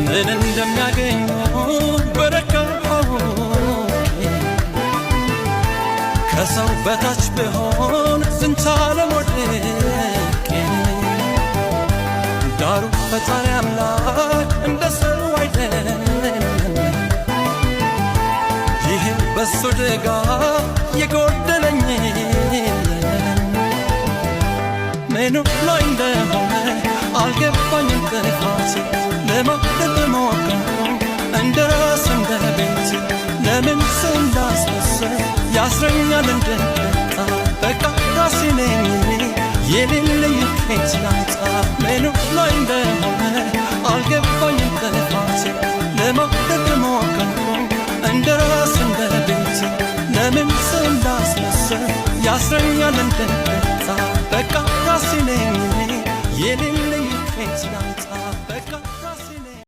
ምን እንደሚያገኙ በረካው ከሰው በታች ብሆን ዝንታለም ወድቄ ዳሩ ፈጣሪ አምላክ እንደ ሰው አይደለም ይህ በሱ ድጋፍ የጎደለኝ ምኑ ላይ እንደሆነ አልገባኝም ጥፋቴ ለማለት ሞከርኩ እንደ ራስ እንደ ቤቴ ለምን ሰው እንዳስመሰል ያስረኛል እንደመጣ በቃ ራሴ ነኝ የሌለኝ ከየት ላምጣ ምኑ ላይ እንደሆነ አልገባኝም ጥፋቴ ለማለት ሞከርኩ እንደ ራስ እንደ ቤቴ ለምን ሰው እንዳስመሰል ያስረኛል እንደመጣ በቃ ራሴ ነኝ የሌለኝ ከየት ላምጣ